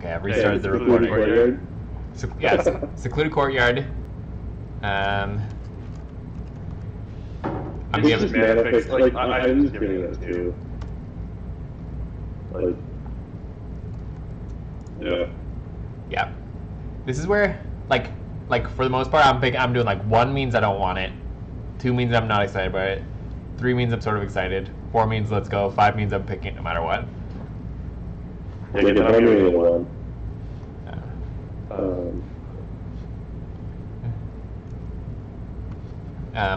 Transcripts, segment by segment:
Okay, I've restarted the recording. Yes, secluded courtyard. I'm giving mana fix. Like I'm just giving it too. Like, yeah. Yeah. This is where, like for the most part, I'm doing like 1 means I don't want it, 2 means I'm not excited about it, 3 means I'm sort of excited, 4 means let's go, 5 means I'm picking it no matter what. Yeah, get that on one.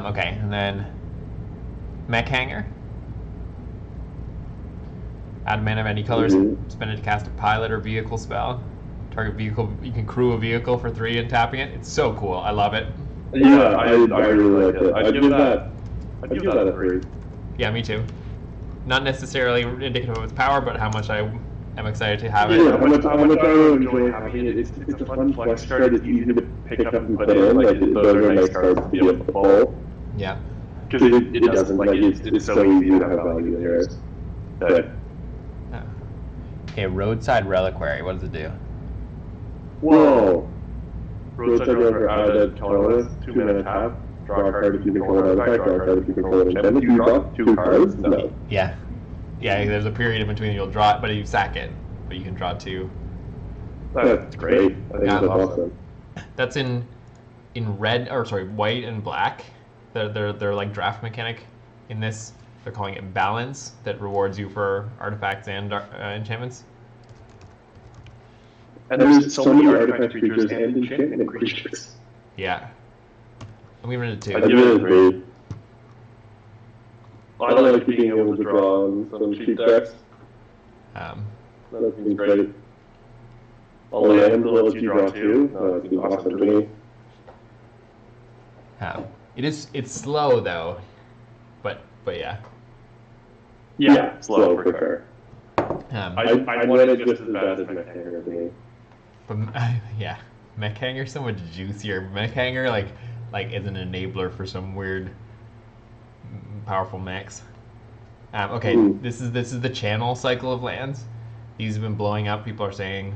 Okay, and then Mech Hanger. Add mana of any color, spend it to cast a pilot or vehicle spell. Target vehicle, you can crew a vehicle for 3 and tapping it. It's so cool. I love it. Yeah, I really like it. I'd give that a 3. Yeah, me too. Not necessarily indicative of its power, but how much I am excited to have it. Yeah, how much I enjoy having it. It's a fun flex card. It's easy to pick up and put in. Like, those are nice cards to be able to pull. Yeah. Because it doesn't, like, it's so easy to have value there. But, okay, Roadside Reliquary. What does it do? Whoa! Roadside Reliquary, add a colorless, 2 mana tap, draw a card if you control an artifact, draw a card if you control an enchantment. You draw 2 cards? No. Yeah. Yeah, there's a period in between you'll draw it, but you sack it. But you can draw 2. That's great. I think that's awesome. That's in red, or sorry, white and black. They're like draft mechanic in this. They're calling it balance, that rewards you for artifacts and enchantments. And there's so many artifact creatures and enchantment creatures. Yeah. I'm giving it a 2. I give it a 3. I like being able to draw on some cheap decks. That seems great. A land will let you draw 2. That seems awesome to me. It's slow though, but yeah. Yeah, slow for sure. I want it just as bad as Mech Hanger to me. But yeah, Mech Hanger's so much juicier. Mech Hanger like is an enabler for some weird, powerful mechs. Okay, this is the channel cycle of lands. These have been blowing up. People are saying,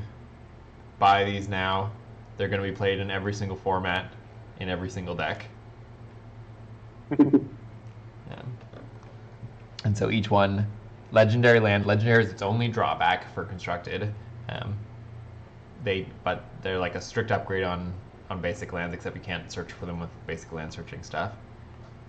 buy these now. They're going to be played in every single format, in every single deck. And so each one, legendary land. Legendary is its only drawback for constructed. But they're like a strict upgrade on basic lands, except you can't search for them with basic land searching stuff.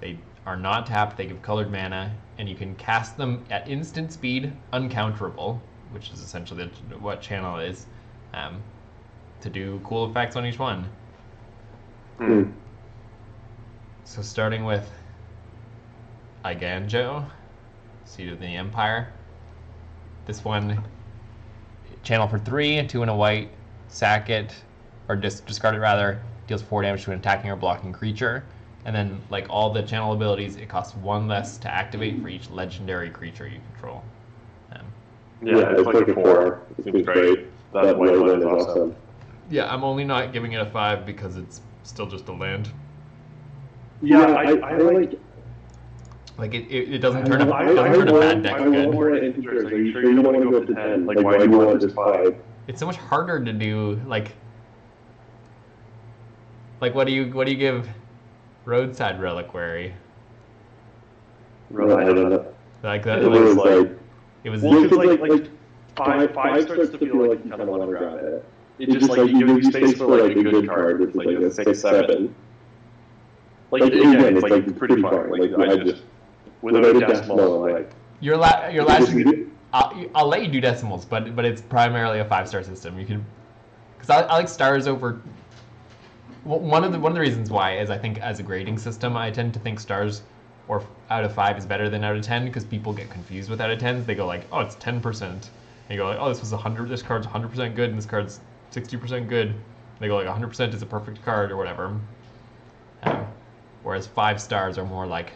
They are not tapped. They give colored mana, and you can cast them at instant speed, uncounterable, which is essentially what channel is, to do cool effects on each one. So starting with Aiganjo, Seat of the Empire. This one, channel for 3, 2 and a white, sack it, or discard it rather, deals 4 damage to an attacking or blocking creature. And then, like all the channel abilities, it costs 1 less to activate for each legendary creature you control. Yeah, it's like a 4. It seems great. That white one is awesome. Yeah, I'm only not giving it a 5 because it's still just a land. Yeah, I like it doesn't turn a bad deck good. Are you sure you don't want to go up to 10? Like, why do you want just 5? It's so much harder to do. Like what do you give Roadside Reliquary? I don't know. Like that. It was like 5 starts to feel like you kind of want to grab it. It just like you give you space for like a good card, which is like a 6/7. Like again, it's like pretty far. Like I just without a decimal, like your last. I'll let you do decimals, but it's primarily a 5-star system. You can, because I like stars over. One of the reasons why is I think as a grading system, I tend to think stars or out of 5 is better than out of 10 because people get confused with out of 10s. They go like, oh, it's 10%. And you go like, oh, this card's 100% good and this card's 60% good. And they go like 100% is a perfect card or whatever. Whereas 5 stars are more like.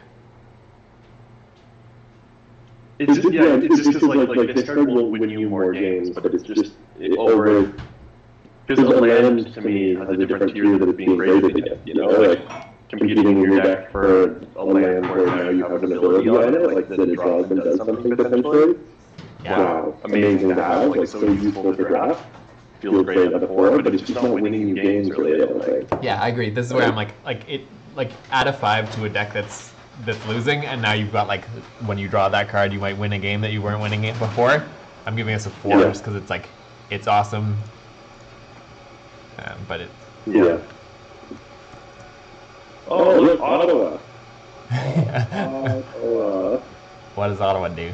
It's just because like this card will win you more games, but it's just over. Because a land to me has a different tier that it's being rated against. You know, like competing in your deck for a land where now you have an ability on it, like that it draws and does something potentially. Yeah. Wow, amazing to have, like so useful to draft. feels great at the 4, but it's just not winning you games really, I don't think. Yeah, I agree. This is where I'm like add a 5 to a deck that's losing, and now you've got like when you draw that card, you might win a game that you weren't winning it before. I'm giving us a 4 just because it's like it's awesome, but it. Yeah. Oh, look, Ottawa. What does Ottawa do?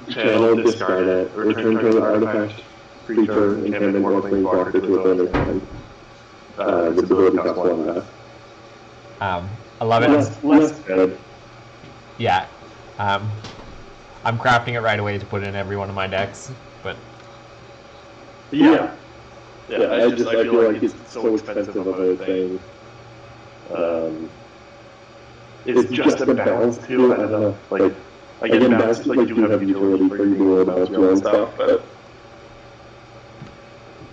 Channel, discard it, return to an artifact, creature, enchantment, or planeswalker to its owner's hand. Its ability costs 1 less. I love it. Less good. Yeah. I'm crafting it right away to put it in every one of my decks, but Yeah, I feel like it's so expensive of a thing. It's just a balance too. I don't know. Like, again, balance like do have utility for you to balance your own stuff, but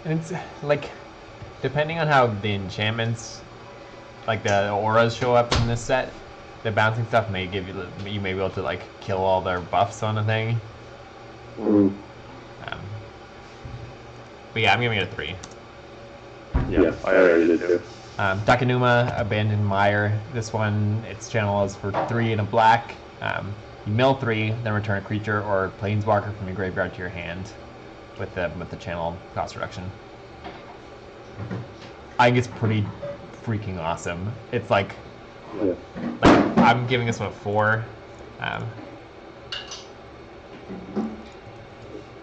it's like depending on how the enchantments, like the auras, show up in this set, the bouncing stuff may give you may be able to like kill all their buffs on a thing. But yeah, I'm giving it a 3. Yeah, I already did too. Takenuma, Abandoned Mire. This one, its channel is for 3 and a black. You mill 3, then return a creature or planeswalker from your graveyard to your hand with the channel cost reduction. I think it's pretty freaking awesome. It's like I'm giving this one a 4.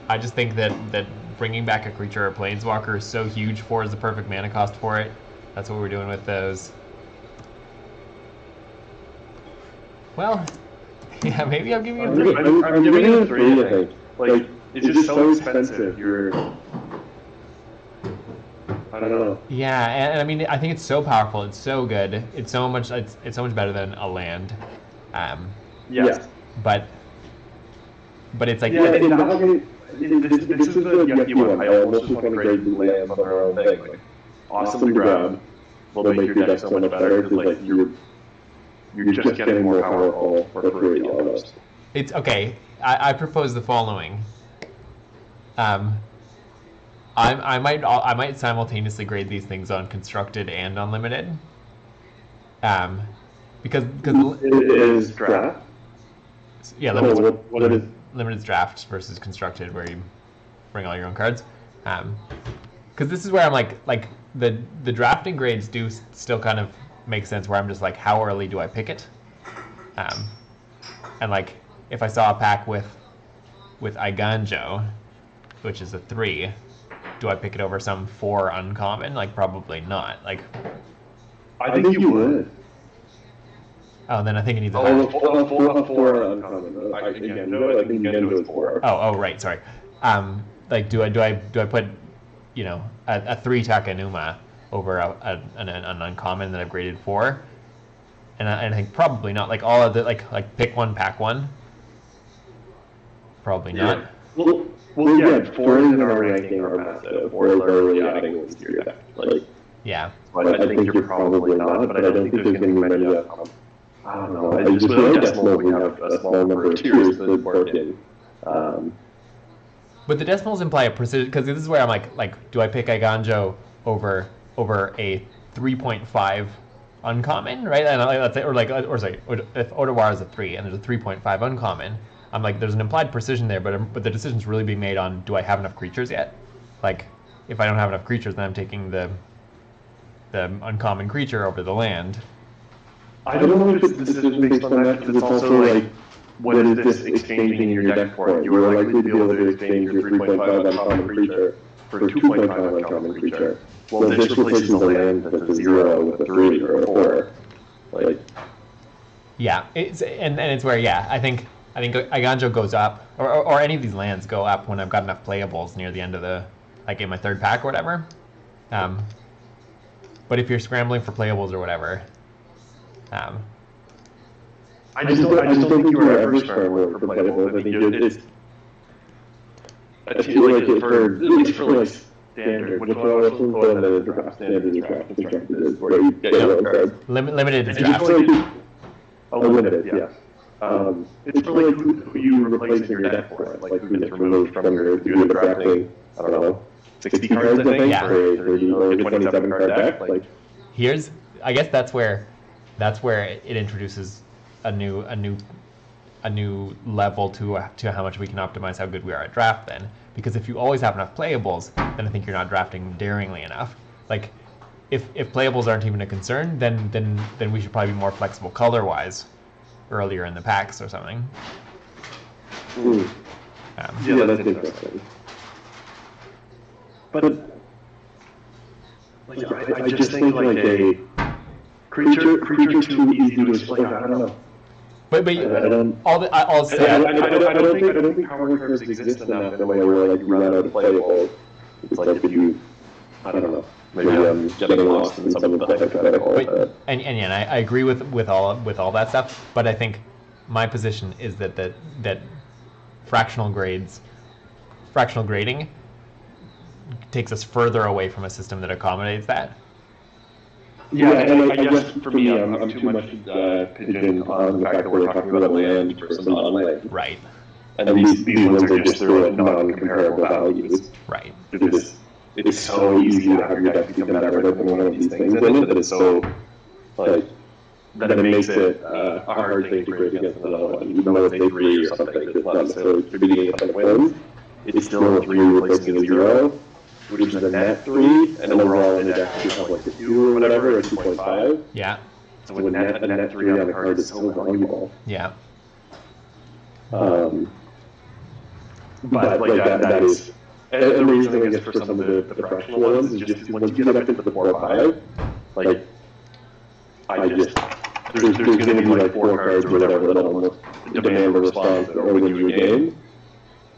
I just think that bringing back a creature or a planeswalker is so huge. 4 is the perfect mana cost for it. That's what we're doing with those. Well, yeah, maybe I'm giving it a 3. I'm giving it a 3, I think. Like, it's just so expensive. I don't know. Yeah, and I mean, I think it's so powerful. It's so good. It's so much better than a land. Yes. But it's like this is the yucky one. I almost just want to grade the lands on their own thing. Like, awesome to grab. Will make your deck so much better because like you're just getting more powerful for free almost. It's okay. I propose the following. I might simultaneously grade these things on constructed and unlimited. Because it is draft. Yeah, limited's draft versus constructed, where you bring all your own cards. Because this is where I'm like the drafting grades do still kind of make sense. Where I'm just like, how early do I pick it? And like if I saw a pack with Aiganjo, which is a 3. Do I pick it over some 4 uncommon? Like, probably not. Like, I think you would. Oh, then I think it needs a 4 uncommon. Again, no, I think Aiganjo is 4. Oh, right. Sorry. Like, do I put, you know, a 3 Takenuma over an uncommon that I've graded 4? And I think probably not. Like all of the like pick one, pack one. Probably not. Well, yeah, 4s in our ranking are massive. 4s are really adding wins to your deck. Like, yeah. I think you're probably not, but I don't think there's going to be many of them. I don't know. I just with Decimal, we have a small number of tiers that work in. But the decimals imply a precision, because this is where I'm like, do I pick Aiganjo over a 3.5 uncommon, right? And let's say, if Otawara is a 3 and there's a 3.5 uncommon. I'm like, there's an implied precision there, but the decision's really being made on, do I have enough creatures yet? Like, if I don't have enough creatures, then I'm taking the uncommon creature over the land. I don't know if it's a decision based on that, because it's also like, what is this exchanging your deck for? You are likely to be able to exchange your 3.5 uncommon creature for a 2.5 uncommon creature. Well, this replaces a land that's a 0 with a 3 or a 4. Like, yeah, it's where I think Aiganjo goes up, or any of these lands go up when I've got enough playables near the end of the, like in my third pack or whatever. But if you're scrambling for playables or whatever, I just don't think you are ever scrambling for playables. I think it's for like standard, which one was the draft standard is draft constructed is where you get your own cards. Limited is draft. Limited, yes. It's for like who you replace in your deck for, like who gets removed from your unit drafting I don't know, 60 cards, I think, Yeah. for a 27 card deck. Like, I guess that's where it introduces a new level to how much we can optimize how good we are at draft then. Because if you always have enough playables, then I think you're not drafting daringly enough. Like, if playables aren't even a concern, then we should probably be more flexible color-wise earlier in the packs or something. Yeah, that's interesting. But like, I just think like a creature too easy to explain. I don't know. But I'll say I don't think power curves exist enough in a way where like you run out of playables. It's like if you, I don't know. Maybe I'm getting lost in some of the hypothetical. And I agree with all that stuff. But I think my position is that fractional grading takes us further away from a system that accommodates that. Yeah, and I guess for me, I'm too much pigeon on the fact that we're talking about land versus non-land. Right. And these ones are just their non-comparable values. Right. It's so easy to have your deck become better than one of these things in it that it's so, like, that it makes it a hard thing to grade against another one. Even though it's a 3 or something, it's not necessarily contributing a ton of wins. It's still a 3 replacing a 0, which is a net 3, and overall in the deck you have like a 2 or whatever, or 2.5. Yeah. So with a net 3 on the card is so valuable. Yeah. But like that is, and the reason I guess for some of the fractional ones is just once you get up into the 4 or 5, like, I just, there's going to be like 4 cards or whatever that almost demand a response that only win you a game.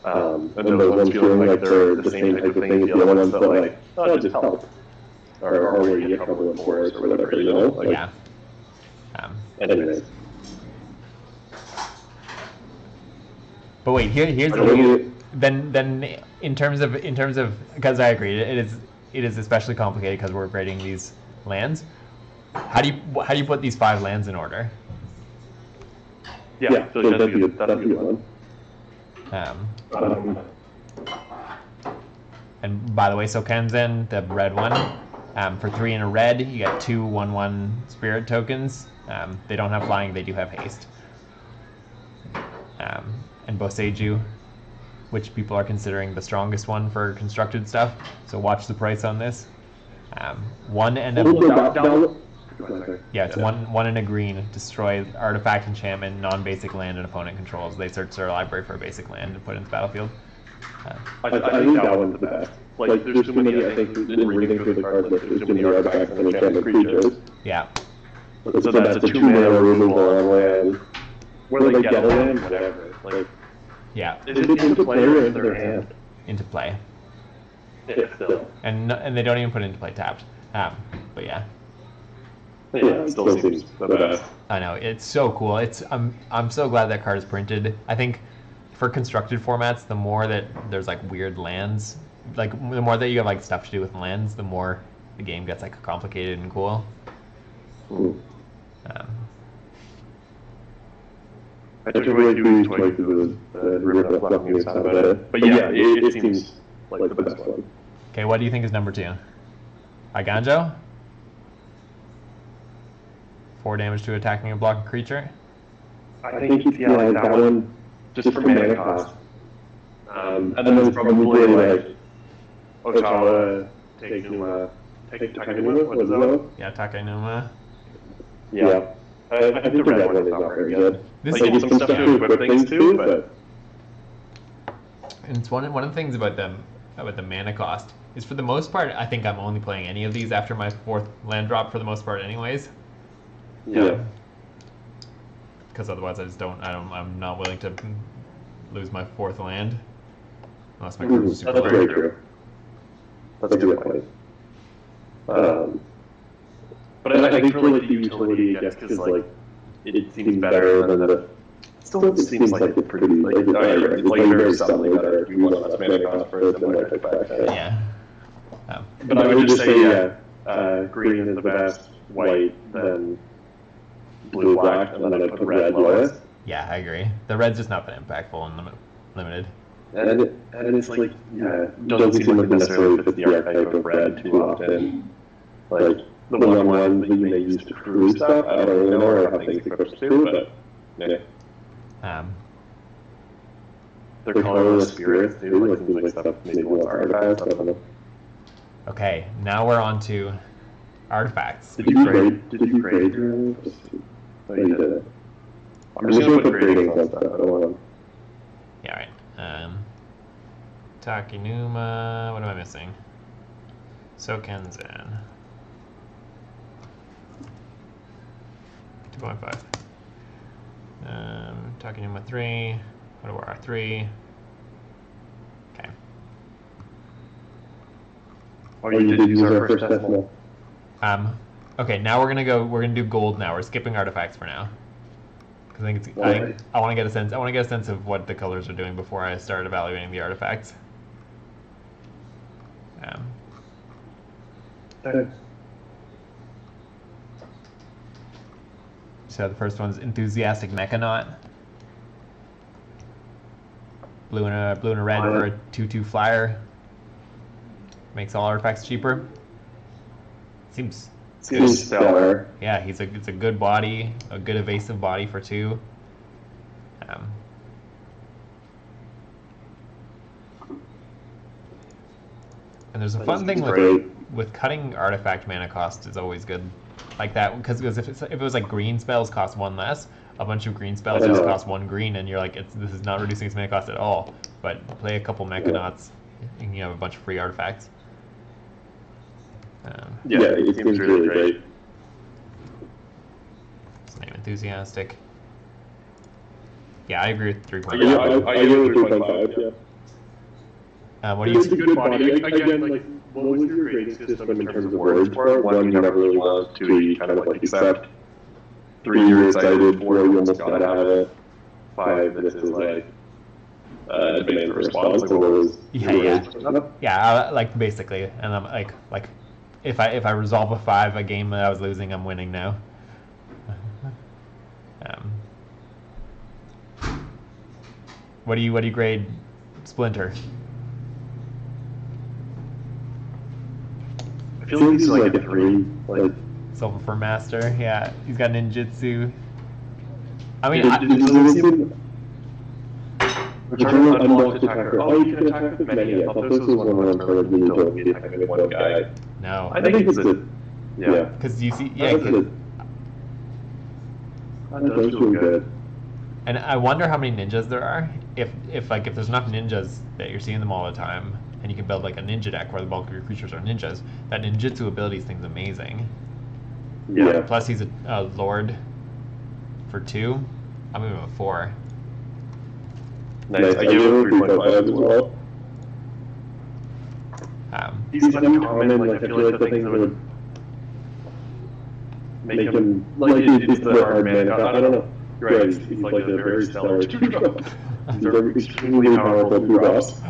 And those ones feeling like they're the same type of thing as the other ones that like, oh, just help. Or where you get trouble in forest or whatever, you know? Like, Yeah. Anyways. But wait, here's the then in terms of because I agree it is especially complicated because we're grading these lands. How do you put these 5 lands in order? Yeah, so that's a good one. And by the way, so Kanzen, the red one, for 3 in a red, you get 2 1/1 spirit tokens. They don't have flying, they do have haste. And Boseiju, which people are considering the strongest one for constructed stuff. So watch the price on this. 1 and a yeah, it's one and a green. Destroy artifact, enchantment, non-basic land, and opponent controls. They search their library for a basic land and put it into the battlefield. I think that one's the best. Like, there's too many, I think, in reading through the card list, there's too many artifacts and enchantment creatures. Yeah. So that's a 2-mana removal on land. Where they get a land, whatever. Like, yeah. Is it into play or into their hand? Into play. Yeah, still. And they don't even put it into play tapped. But yeah. Yeah, it still seems the best. I know, it's so cool. I'm so glad that card is printed. I think for constructed formats, the more that there's like weird lands, like the more that you have like stuff to do with lands, the more the game gets like complicated and cool. I took away 2 twice to the river left me about it. But yeah, it seems like the best one. Okay, what do you think is number 2? Aiganjo? 4 damage to attacking a block creature. I think it's, like that one, just for mana cost. And then it's probably like Ottawa, take Numa, take Takanuma, what is that? Yeah, Takanuma. Yeah. I think the red one is not very good. Like, you get some stuff to equip things too, but... And it's one of the things about the mana cost is, for the most part, I think I'm only playing any of these after my 4th land drop for the most part anyways. Yeah. Because otherwise I'm not willing to lose my 4th land. Unless my card is super That's very true. That's a good point. But I think for like the utility, I guess, because like it seems better than the. Still seems like it's pretty like very subtly better if you want less mana cost for it than like the back. Yeah. But I would just say green is the best, white, then blue, black, and then I'd put red lowest. Yeah, I agree. The red's just not that impactful in limited. and it's like, yeah, it doesn't seem like it necessarily fits the archetype of red too often. Like, the 1/1 that you may use to crew stuff, I don't really know, or have things equipped to, but, yeah. They're colorless spirits, too, like things like stuff, maybe one's artifacts, I don't know. Okay, now we're on to artifacts. Did you grade your own? Oh, you did it. I'm just gonna put gradings on stuff, I don't want to... Yeah, right. Takinuma, what am I missing? Sokenzen. 2.5. Takinuma 3. What do our 3? Okay. Oh, you did use our first decimal. Okay, now we're gonna do gold now. We're skipping artifacts for now. Because I think it's, I want to get a sense of what the colors are doing before I start evaluating the artifacts. So the first one's Enthusiastic Mechanaut. Blue and a red for a 2/2 flyer. Makes all artifacts cheaper. Seems stellar. Yeah, it's a good body, a good evasive body for 2. And there's a fun thing with cutting artifact mana cost is always good, like that, because if it was like green spells cost 1 less, a bunch of green spells just cost 1 green, and you're like, this is not reducing its mana cost at all. But play a couple Mechanauts, and you have a bunch of free artifacts. Yeah, it seems really great. His name Enthusiastic. Yeah, I agree with 3.5. Yeah, I agree with 3.5. Yeah. What do you? It's a good body. Again, like, what was your grading system in terms of words for it? 1, you never really loved. 2, you kind of like accept. 3, you're excited. 4, you almost gotta have it. 5, this is like demand for response. Yeah, like basically, and I'm like, if I resolve a 5 a game that I was losing, I'm winning now. What do you grade Splinter? I feel like he's like a 3. Like, Silver Master, yeah, he's got ninjutsu. I mean, Return on unlocked attacker. Oh, you can attack with many. I thought this was one of those where you don't only attack with one guy. No. I think it's a... Yeah. Because you see... Yeah, that does feel good. And I wonder how many ninjas there are. If there's enough ninjas that you're seeing them all the time, and you can build like a ninja deck where the bulk of your creatures are ninjas, that ninjutsu abilities thing's amazing. Yeah. Plus he's a lord for 2. I'm giving him a 4. Nice. I give him a 3.5 as well. He's uncommon. Like, I feel like the things that would make him like it's the hard man. I don't know. Right. He's like a very stellar 2-drop. He's an extremely powerful 2-drops.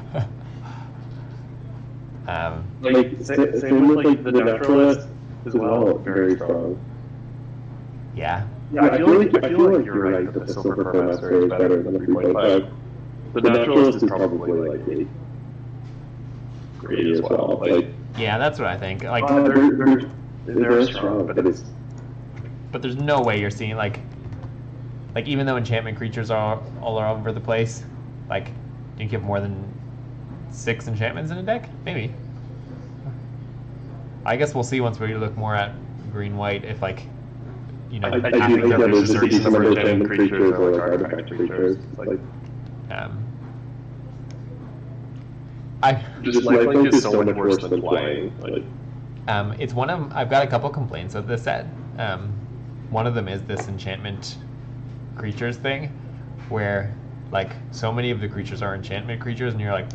Like same with like the naturalist as well. Very strong. Yeah. Yeah, I feel like you're right that the Silver Master is better than the 3.5. The naturalist is probably like 8. Great as well. Like, yeah, that's what I think. Like, they're strong, but there's no way you're seeing like even though enchantment creatures are all over the place, like, do you have more than 6 enchantments in a deck? Maybe. I guess we'll see once we look more at green-white if, like, you know... I do think that there's a decent number of enchantment creatures or like artifact creatures. Like, I just lifelink is so much worse than flying. Like, it's one of... I've got a couple complaints of this set. One of them is this enchantment creatures thing, where, like, so many of the creatures are enchantment creatures, and you're like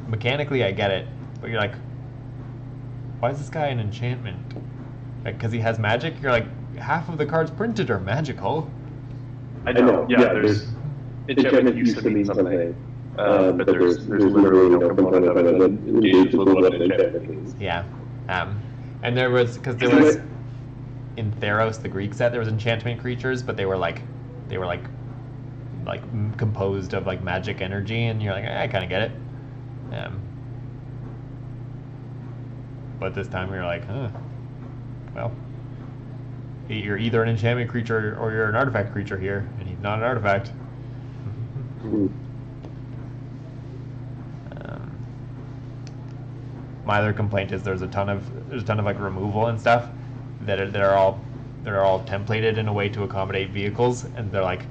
mechanically I get it, but you're like, why is this guy an enchantment? Like, because he has magic? You're like, half of the cards printed are magical. I know. Yeah, there's enchantment used to mean something, but there's literally no component of it that engages with what an enchantment means. Yeah, and there was in Theros, the Greek set, there was enchantment creatures, but they were like like composed of like magic energy, and you're like, I kind of get it. But this time you're like, well, you're either an enchantment creature or you're an artifact creature here, and he's not an artifact. My other complaint is there's a ton of like removal and stuff that are all templated in a way to accommodate vehicles, and they're like,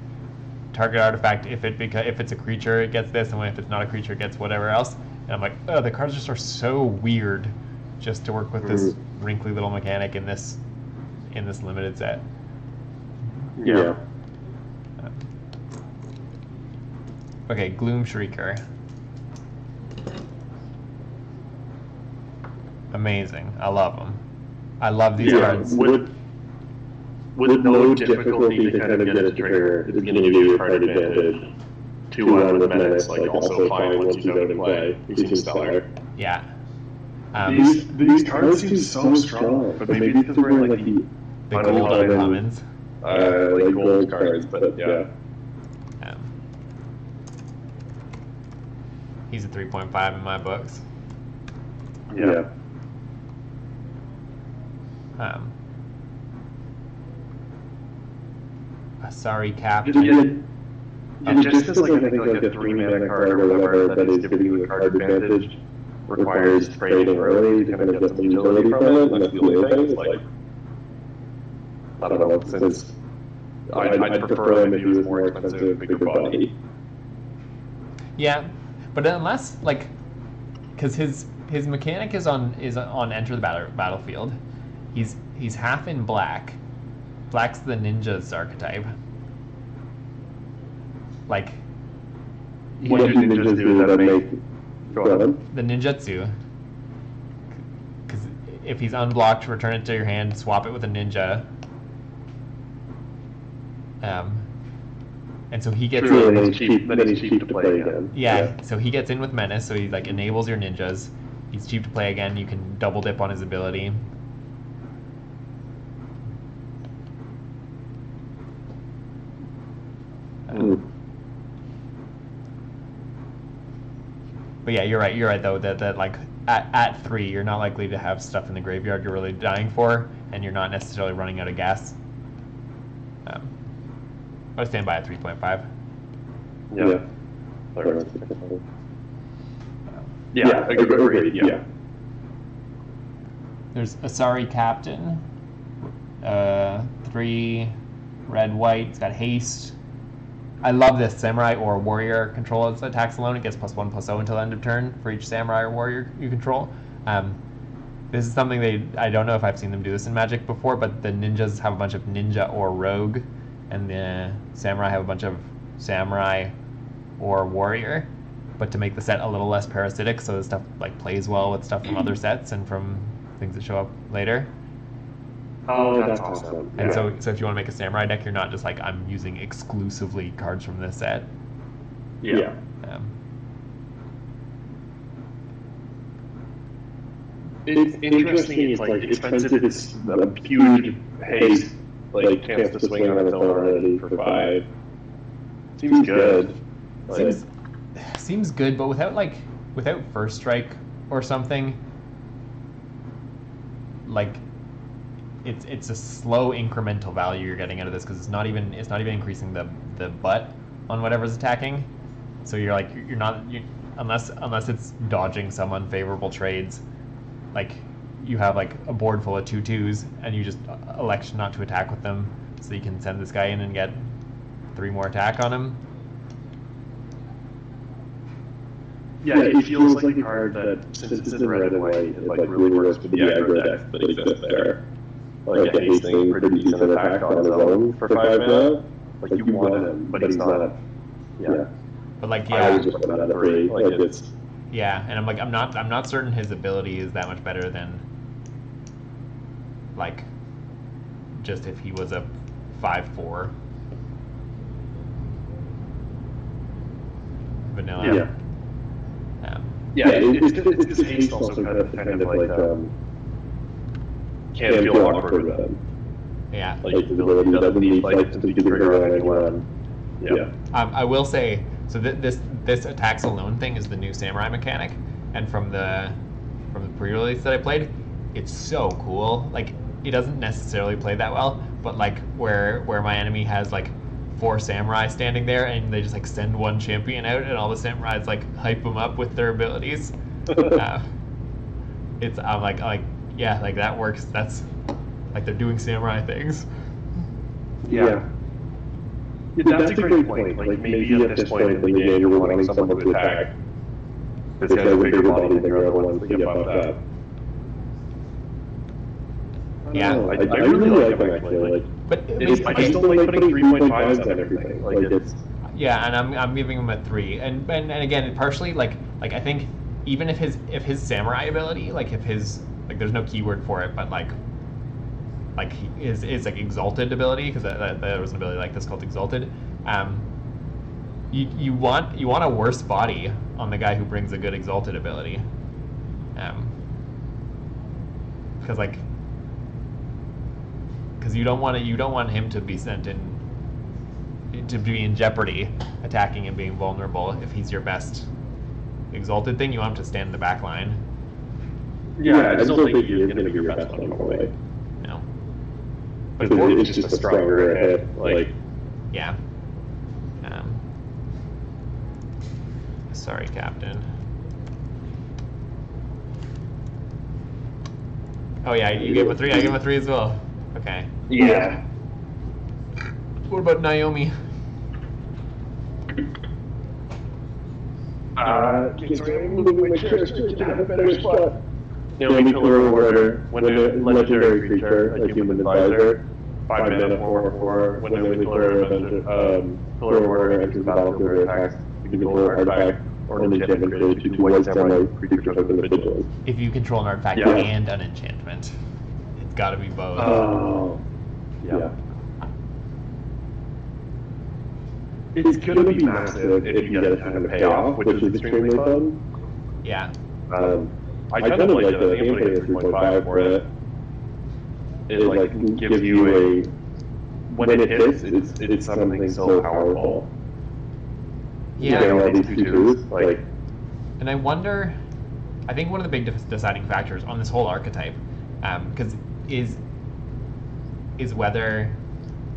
target artifact if it's a creature it gets this, and if it's not a creature it gets whatever else. And I'm like, oh, the cards just are so weird just to work with this wrinkly little mechanic in this limited set. Yeah. Okay, Gloom Shrieker. Amazing. I love them. I love these cards. With no difficulty to kind of get it to trigger, it's going to give you a card advantage. 2-1 with menace, like also fine once he's out in play. He seems stellar. Yeah. These cards seem so strong, but maybe because we're like the gold uncommons. Like gold cards, but yeah. He's a 3.5 in my books. Yeah. Sorry, Captain. Just because I think like a 3-mana card or whatever that is giving you a card advantage requires trading early to kind of get some utility from it, and that's the only thing. It's like, I don't know, since I'd prefer him if he was more expensive, bigger body. Yeah, but unless like, because his mechanic is on enter the battlefield. He's half in black. Black's the ninja's archetype. Like, what do ninjas do that make? Go ahead. The ninjutsu. Because if he's unblocked, return it to your hand, swap it with a ninja. And so he gets in. in. Then he's cheap to play again. Yeah, so he gets in with menace, so he like enables your ninjas. He's cheap to play again. You can double dip on his ability. But yeah, you're right though, that like at 3 you're not likely to have stuff in the graveyard you're really dying for, and you're not necessarily running out of gas. I would stand by at 3.5. Yeah, agreed. Yeah. There's Asari Captain. 3 red white. It's got haste. I love this samurai or warrior control. Its attacks alone. It gets +1/+0 until end of turn for each samurai or warrior you control. This is something I don't know if I've seen them do this in Magic before, but the ninjas have a bunch of ninja or rogue, and the samurai have a bunch of samurai or warrior. But to make the set a little less parasitic, so the stuff like plays well with stuff from other sets and from things that show up later. Oh, that's awesome. And so if you want to make a samurai deck, you're not just like, I'm using exclusively cards from this set. Yeah. It's interesting. It's like expensive. It's a huge haste, like chance to swing on its own already for 5. Seems good. Seems good, but without first strike or something, like it's a slow incremental value you're getting out of this, because it's not even increasing the butt on whatever's attacking. So you're not unless it's dodging some unfavorable trades, like you have like a board full of 2/2s and you just elect not to attack with them, so you can send this guy in and get 3 more attack on him. Yeah, it feels like a card that, since it's in red and white, it like really works with the aggro deck that exists there. Like a hasting pretty decent attack on his own for 5 mana. Like you want him, but he's not. Yeah. But like, I would just put him at 3. Like it's. Yeah, and I'm not certain his ability is that much better than like just if he was a 5/4 vanilla. Yeah. It's this haste also kind of like can feel awkward with him. Yeah. Like his ability doesn't need like to do the trigger on anyone. Yeah. I will say, so this attacks alone thing is the new samurai mechanic, and from the pre-release that I played, it's so cool. Like, it doesn't necessarily play that well, but like where my enemy has like 4 samurai standing there, and they just like send one champion out, and all the samurais like hype them up with their abilities. I'm like yeah, like that works. That's like they're doing samurai things. Yeah. That's a great point. Like maybe at this point in the game, you're wanting someone to attack. This has a bigger body than your other ones to get above that. Yeah, I really like them actually. Like, but I just don't like putting 3.5s on everything. Like it's. Yeah, and I'm giving him a 3, and again, partially like I think even if his samurai ability, like if his like there's no keyword for it, but like his like exalted ability, because there was an ability like this called exalted. You want a worse body on the guy who brings a good exalted ability, because you don't want him to be sent in to be in jeopardy, attacking and being vulnerable. If he's your best exalted thing, you want him to stand in the back line. Yeah, I still think he is going to be your best one all the way. No, but it's just a stronger hit. Like, yeah. Sorry, Captain. Oh yeah, you gave him a 3. I gave him a 3 as well. Okay. Yeah. What about Naomi? Moving my chair so you can have a better spot. Naomi, Pillar of Order. When a legendary creature, a human advisor, 5 mana, 4/4. When Naomi Pillar of Order enters the battlefield or attacks, you can control an artifact or an enchantment created to 2 white samurai creature tokens of vigilance. If you control an artifact and an enchantment, it's got to be both. Oh. Yeah. It's going to be massive if you get a ton of payoff, which is extremely fun. Yeah. I kind of like the gameplay of 3.5 for it. It like gives you a when it hits, it's something so powerful. Yeah. Getting all these 2/2s, like. And I wonder, I think one of the big deciding factors on this whole archetype, because is whether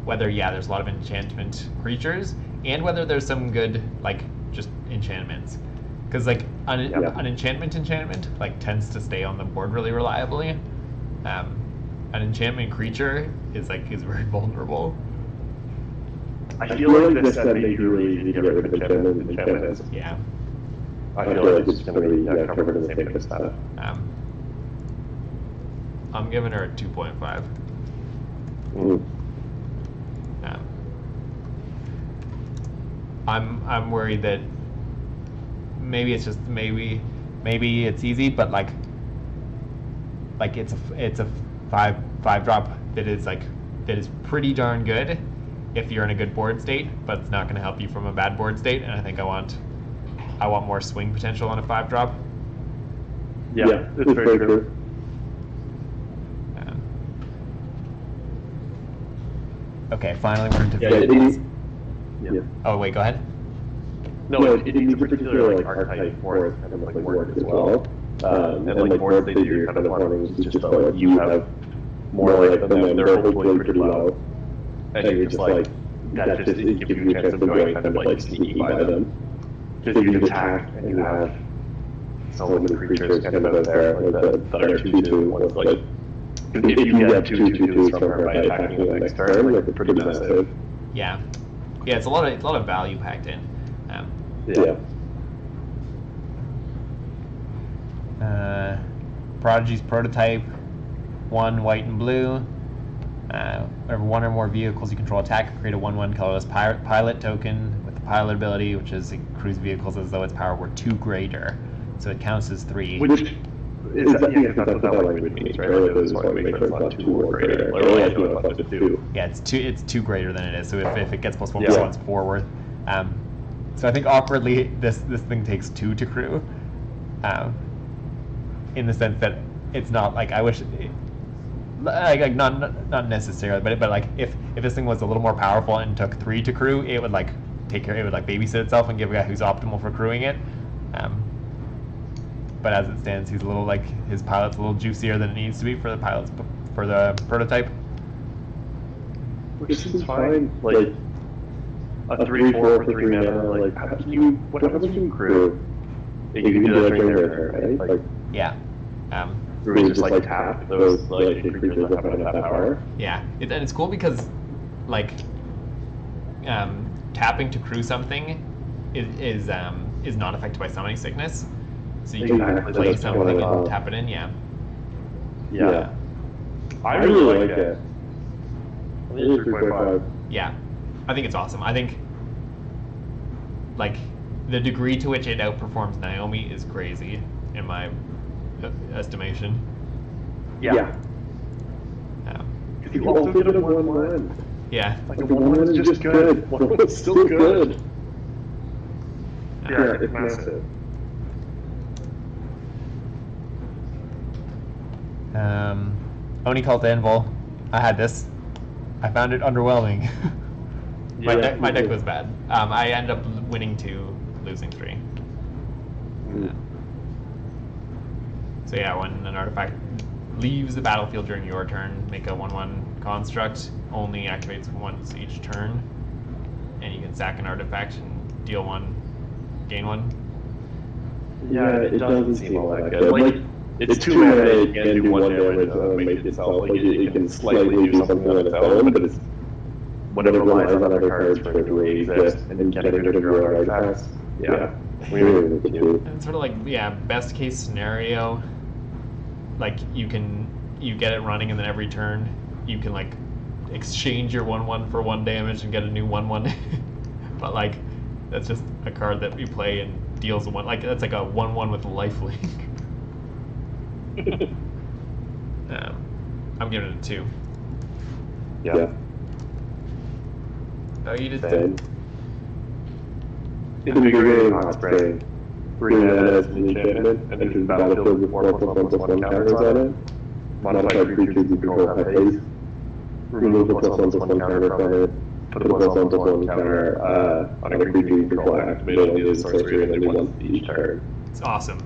there's a lot of enchantment creatures, and whether there's some good like just enchantments, because like an enchantment like tends to stay on the board really reliably. An enchantment creature is very vulnerable. I feel like this set may be really easy to get rid of enchantments. Yeah. I feel like it's going to be covered in the same kind of stuff. I'm giving her a 2.5. I'm worried that maybe it's just maybe it's easy, but like it's a 5 drop that is pretty darn good if you're in a good board state, but it's not going to help you from a bad board state. And I think I want more swing potential on a 5 drop. Yeah, it's very true. Okay, finally we're into vehicles. Yeah. Oh wait, go ahead. No, it needs a particular archetype for it kind of work as well. And boards that you're kind of wanting is just so you have more than them. They're hopefully pretty low. And you're just that just gives you a chance of going kind of sneaky by them. Because you can attack and you have so many creatures kind of out there, like the other 2/2 ones if you get 2/2s from her by attacking the next turn, it's pretty massive. Yeah. Yeah, it's a lot of value packed in. Yeah. Prodigy's prototype, 1 white and blue. Whenever 1 or more vehicles you control attack, create a 1/1 colorless pilot token with the pilot ability, which is it cruise vehicles as though its power were 2 greater. So it counts as 3. Which is that's what that language means, right? Like, this is why we make sure it's not 2 or greater. Like, only has to be plus 2. Yeah, it's 2 greater than it is. So if it gets +1, +1's 4 worth. So I think awkwardly this thing takes 2 to crew. In the sense that it's not like I wish, not necessarily, but like if this thing was a little more powerful and took 3 to crew, it would take care. It would like babysit itself and give a guy who's optimal for crewing it. But as it stands, he's a little like his pilot's a little juicier than it needs to be for the pilots for the prototype. Which is fine. Like a 3/4 for 3 mana. Like how can you? What happens when you crew? You can do that during there, right? Like yeah. we just like tap those like creatures that have that power. Yeah, and it's cool because like tapping to crew something is not affected by summoning sickness. So you can play something and tap it in, yeah. I really like it. I think it's 3.5. Yeah, I think it's awesome. I think, like, the degree to which it outperforms Naomi is crazy, in my estimation. Yeah. Because you also get a 1/1. Yeah. Like, a 1/1 is just good. 1/1 is still good. Yeah, it's massive. Oni Cult Anvil. I had this. I found it underwhelming. my deck was bad. I ended up winning 2, losing 3. So yeah, when an artifact leaves the battlefield during your turn, make a 1/1 construct. Only activates once each turn, and you can sack an artifact and deal 1, gain 1. Yeah, it doesn't seem all that good. Like, it's 2 mana, it can do 1 damage, make itself. Like, it can slightly do something on its own, but it's whatever relies on other cards for it to really exist, and then getting rid of your own artifacts. Yeah. And it's sort of like, yeah, best case scenario, like you get it running, and then every turn you can like exchange your 1/1 for 1 damage and get a new 1/1. But like that's just a card that you play and deals a 1. Like that's like a 1/1 with lifelink. I'm giving it a 2. Yeah. Oh, you did. Invigorating Hot Spray. Bring that as an enchantment, and enter the battlefield with 4/+1/+1 counters on it. Modify creatures you control have haste. Remove the +1/+1 counter from it. Put a +1/+1 counter on a creature you control activate only as a sorcery and then once each turn. It's awesome.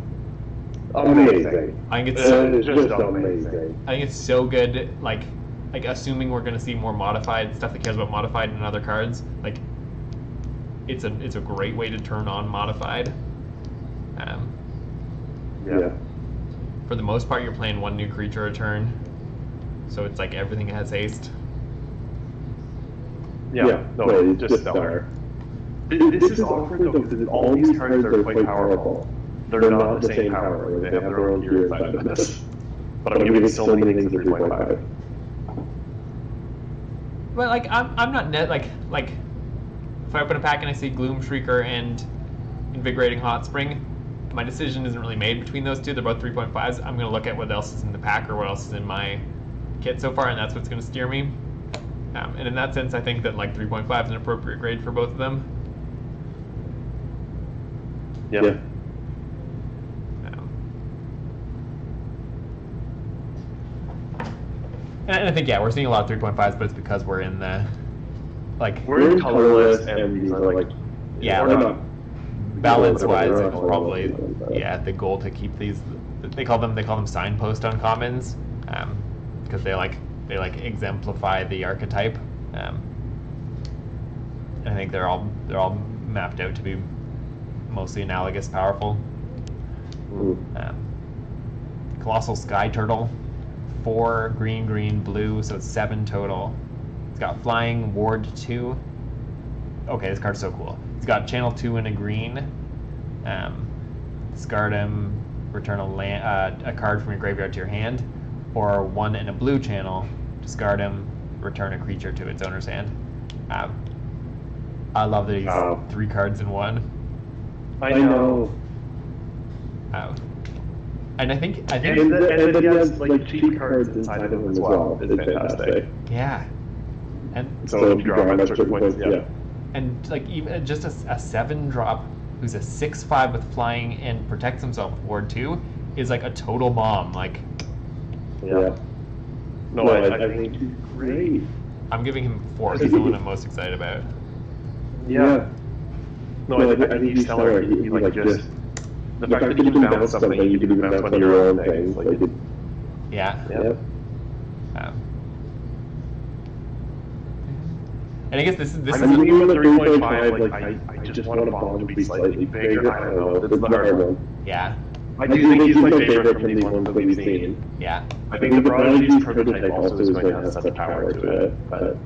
Amazing. I think it's just amazing. I think it's so good. Like assuming we're gonna see more modified stuff that cares about modified in other cards. Like it's a great way to turn on modified. Yeah. For the most part, you're playing 1 new creature a turn, so it's like everything has haste. Yeah, no, it's just stellar. This is awkward though, because all these cards are quite powerful. They're not the same power, like, they have their own tier inside of this. But I'm giving so many things a 3.5. But like I'm not net like if I open a pack and I see Gloom Shrieker and Invigorating Hot Spring, my decision isn't really made between those two. They're both 3.5s. I'm going to look at what else is in the pack or what else is in my kit so far, and that's what's going to steer me. And in that sense, I think that like 3.5 is an appropriate grade for both of them. Yeah. And I think, yeah, we're seeing a lot of 3.5s, but it's because we're in the, like... We're in colorless, and these are like... Yeah, like, balance-wise, it's probably, yeah, the goal to keep these... They call them signpost uncommons, because they exemplify the archetype. And I think they're all mapped out to be mostly analogous, powerful. Colossal Sky Turtle. 4 green, blue, so it's 7 total. It's got flying, ward 2. Okay, this card's so cool. It's got channel 2 and a green. Discard him, return a card from your graveyard to your hand, or 1 and a blue channel. Discard him, return a creature to its owner's hand. I love that he's 3 cards in 1. I know. And I think and then he has like cheat cards inside of him as well. It's fantastic. Yeah. And so if you draw him at certain points, yeah. And like even just a 7-drop who's a 6/5 with flying and protects himself with ward 2 is like a total bomb. Like yeah. No, I think he's great. I'm giving him 4 because he's the one I'm most excited about. Yeah. No, I think he's stellar. He like just the fact that he can bounce something, you can bounce one of your own things. Like it, Yeah. yeah. And I guess this is I'm thinking about 3.5. Like I just want a bomb to be slightly bigger. I don't know. That's the hard one. yeah. I do think he's my favorite from these ones that we've seen. Yeah. I think the Prodigy's prototype also is going to have such power to it. But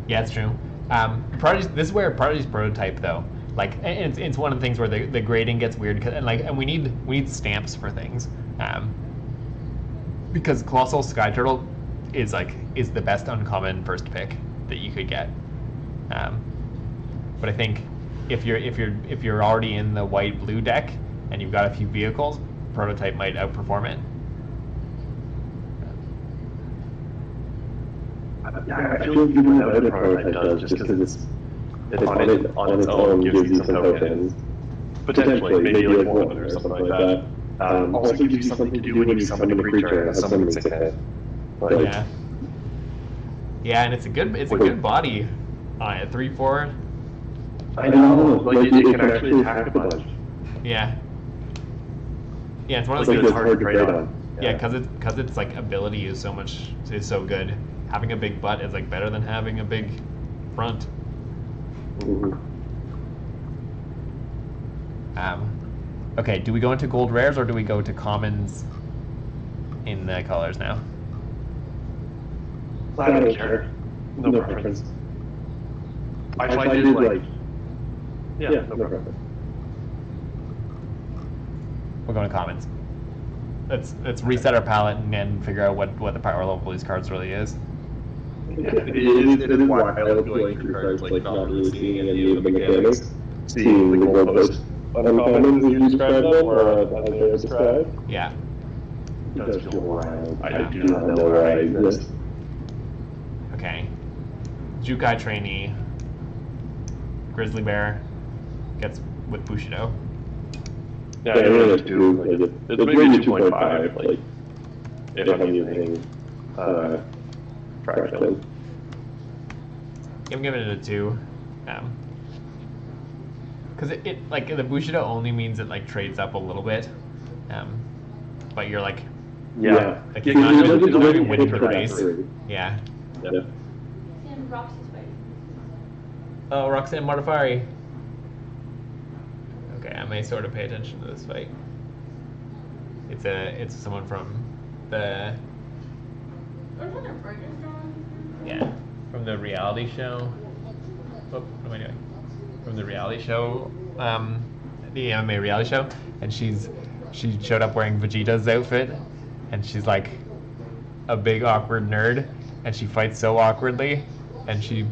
Yeah, it's true. Prodigy. This is where Prodigy's prototype, though, like, it's one of the things where the grading gets weird, and we need stamps for things, because Colossal Sky Turtle is the best uncommon first pick that you could get, but I think if you're already in the white blue deck and you've got a few vehicles, prototype might outperform it. yeah, I feel even though the prototype does, just because it's on its own gives you some tokens. Potentially, maybe like one or something like that. Also gives you something to do when you summon a creature and has summoning sickness. Like, Yeah, and it's a good body at 3/4. I know, like it can actually attack a bunch. Yeah. Yeah, it's one of Like those it's hard to trade on. Yeah, because its like ability is so good. Having a big butt is like better than having a big front. Mm-hmm. Okay, do we go into gold rares or do we go to commons in the colors now? I don't care. No preference. I did like. Yeah, no preference. We're going to commons. Let's reset our palette and figure out what the power level of these cards really is. Yeah, it is wild going through cards, like not really seeing any of the mechanics, seeing the goalposts. Uncommons as you described them, or as they're described. Yeah. It does feel wild. I do not know where I exist. Okay. Jukai Trainee. Grizzly Bear gets with Bushido. Yeah, I really like 2. Like it's maybe 2.5, like, if I'm using fraction. I'm giving it a 2. Because it like the Bushido only means it like trades up a little bit. But you're like, yeah. Like you're not even winning the race. Yeah. And Roxy's fight. Oh, Roxanne Martifari. Okay, I may sort of pay attention to this fight. It's someone from the from the reality show. Oh, what am I doing? From the reality show, the MMA reality show, and she showed up wearing Vegeta's outfit, and she's like a big awkward nerd, and she fights so awkwardly, and she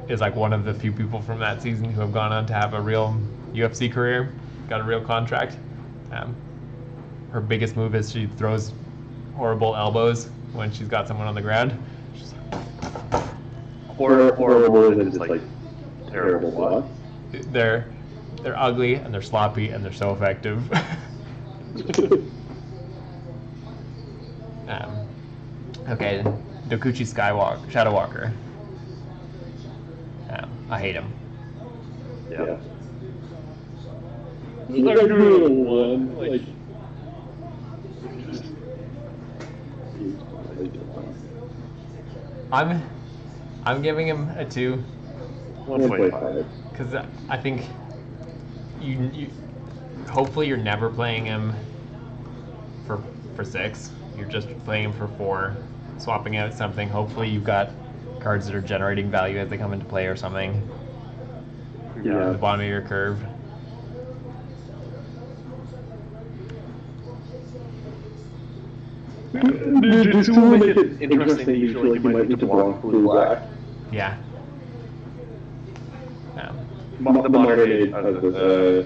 is like one of the few people from that season who have gone on to have a real UFC career, got a real contract. Her biggest move is she throws horrible elbows when she's got someone on the ground. She's like, horrible is just like terrible what? They're ugly and they're sloppy and they're so effective. Okay, Dokuchi Shadow Walker. I hate him. Yeah. Like, I'm giving him a 2. 1.5. Because I think you hopefully you're never playing him for 6. You're just playing him for 4, swapping out something. Hopefully you've got cards that are generating value as they come into play or something. Yeah. At the bottom of your curve. Just to make it interesting, you feel like you might need to block blue-black. Yeah. The modern age has the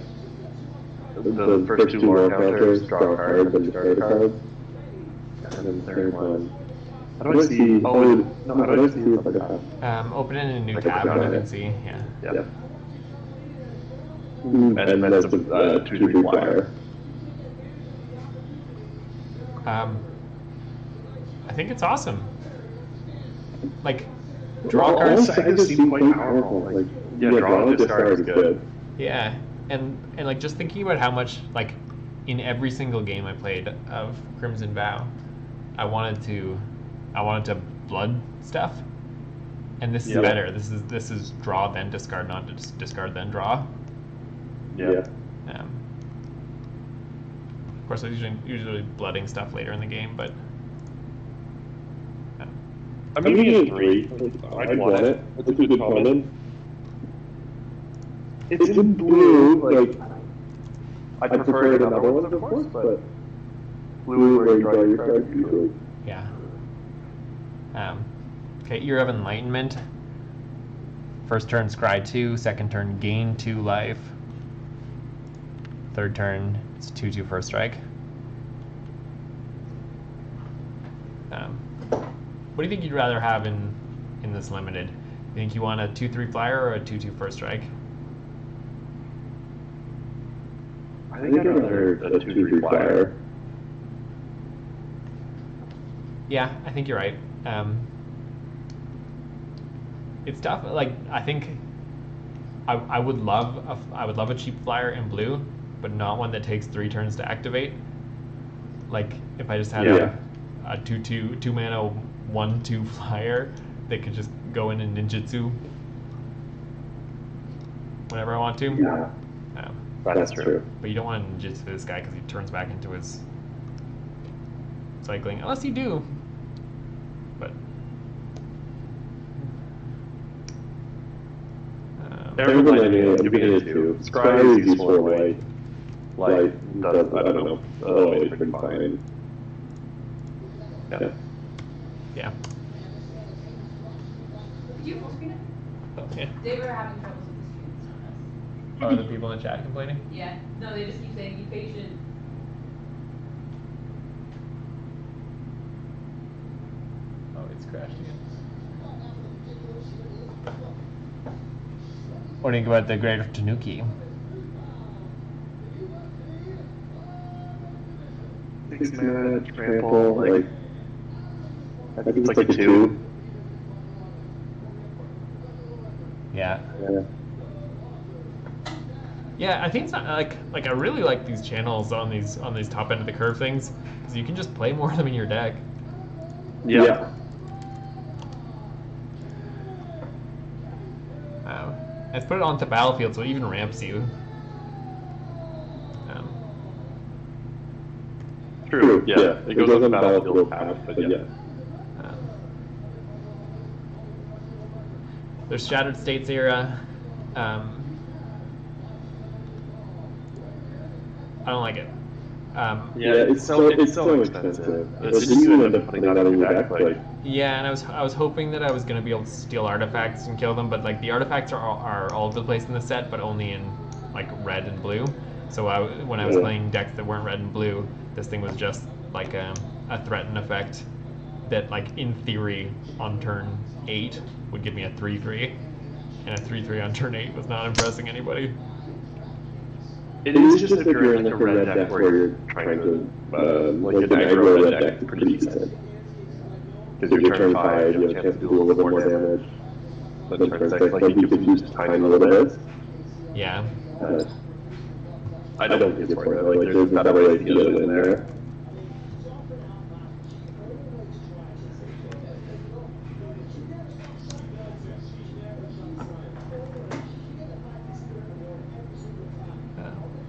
first 2 lore counters, draw cards, and discard cards. And then the third one. How do I see? Oh, no, how do I see it like that? Open it in a new tab on it and see. Yeah. And then that's a 2/3 flyer. I think it's awesome. Like, draw All cards. sagas seem quite powerful. Like Yeah, draw and discard is good. Yeah, and like just thinking about how much like in every single game I played of Crimson Vow, I wanted to blood stuff, and this is better. This is draw then discard, not discard then draw. Yeah. Of course, I was usually blooding stuff later in the game, but. I'm giving it 3. I'd want it. It's a good common. It's in blue, like, I prefer it in other ones, of course, but blue where you draw your card usually. Yeah. Okay, Ear of Enlightenment. First turn, scry 2. Second turn, gain 2 life. Third turn, it's 2/2 first strike. What do you think you'd rather have in this limited? You think you want a 2/3 flyer or a 2/2 first strike? I think I'd rather a 2/3 flyer. Yeah, I think you're right. It's tough. Like I think I would love a cheap flyer in blue, but not one that takes 3 turns to activate. Like if I just had a 2 mana 1/2 flyer that could just go in and ninjutsu whenever I want to. Yeah, that's true. But you don't want to ninjutsu this guy because he turns back into his cycling, unless you do. But everyone giving it 2. Scry is useful in white. Light does, I don't know. Oh, it's pretty fine. Yeah. Yeah. Did you full screen it? Oh, yeah. They were having troubles with the screen, it's not us. Are the people in the chat complaining? Yeah. No, they just keep saying, be patient. Oh, it's crashed again. What do you think about the Greater Tanuki? 6 mana, trample, like, I think it's like a 2. Yeah. Yeah, I think it's not like I really like these channels on these top end of the curve things because you can just play more of them in your deck. Yeah. Let's put it onto battlefield so it even ramps you. True. Yeah. It goes on the battlefield path, but yeah. There's Shattered States era. I don't like it. It's so expensive. It's just you end up putting that in your deck, like. Yeah, and I was hoping that I was gonna be able to steal artifacts and kill them, but like the artifacts are all over the place in the set, but only in like red and blue. So when I was playing decks that weren't red and blue, this thing was just like a threaten effect that like in theory on turn 8 would give me a 3/3, and a 3/3 on turn 8 was not impressing anybody. It is just if you're in like a red deck where you're trying to like an aggro red deck is pretty decent. Because your turn 5, you have a chance to do a little bit more damage. Then turn 6, like you can use tiny little bits. Yeah. I don't think it's worth it. Like there's better ways to get it in there.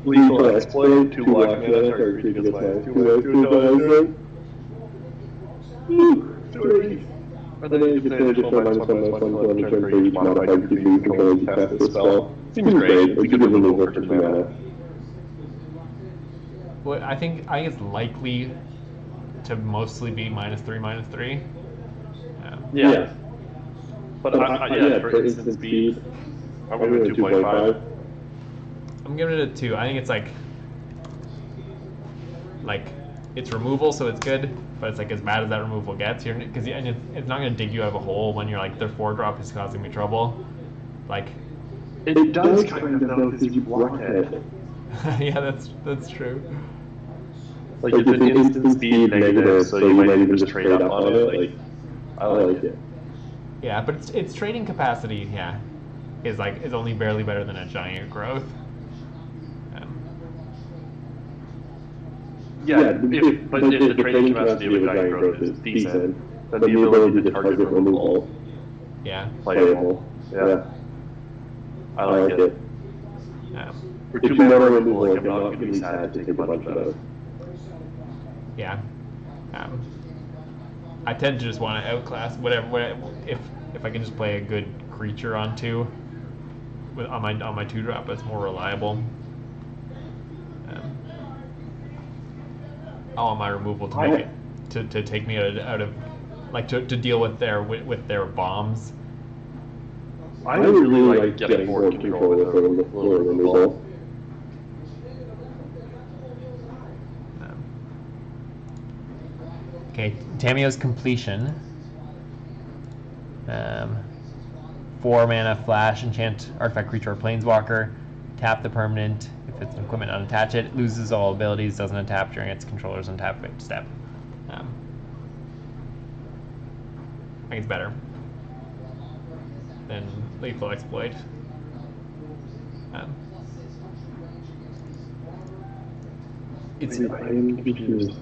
Lethal exploit, 2 black mana, target creature gets minus 2 ways to attack. And then you get an additional -1/-1 until end of turn for each modified creature you control as you cast this spell. Seems great. It's a good removal for 2 mana. Well, I think it's likely to mostly be -3/-3. Yeah. But for instant speed, I'm going to 2.5. I'm giving it a 2. I think it's like it's removal, so it's good, but it's like as bad as that removal gets. Because it's not going to dig you out of a hole when you're like their 4-drop is causing me trouble. Like it does kind of though because you block it. Yeah, that's true. Like it's an instant speed negative, so you might even just trade up on it. Like I like it. Yeah, but it's trading capacity. Yeah. is only barely better than a giant growth. Yeah, but if the training capacity of a giant growth is decent, then the ability to target removal Yeah. playable. Yeah. I like it. For 2 Yeah. mana removal, like, I'm not going to be sad to take a bunch of those. Yeah. I tend to just want to outclass whatever if I can just play a good creature on 2 on my 2-drop, that's more reliable. I want my removal to make it to take me out of like to deal with their bombs. I really like getting board control with a little removal. Okay, Tamiyo's completion. 4 mana flash, enchant artifact creature or planeswalker, tap the permanent. If it's an equipment, unattach it. Loses all abilities, doesn't untap during its controller's untap step. I think it's better than Lethal Exploit. It's. I'm confused.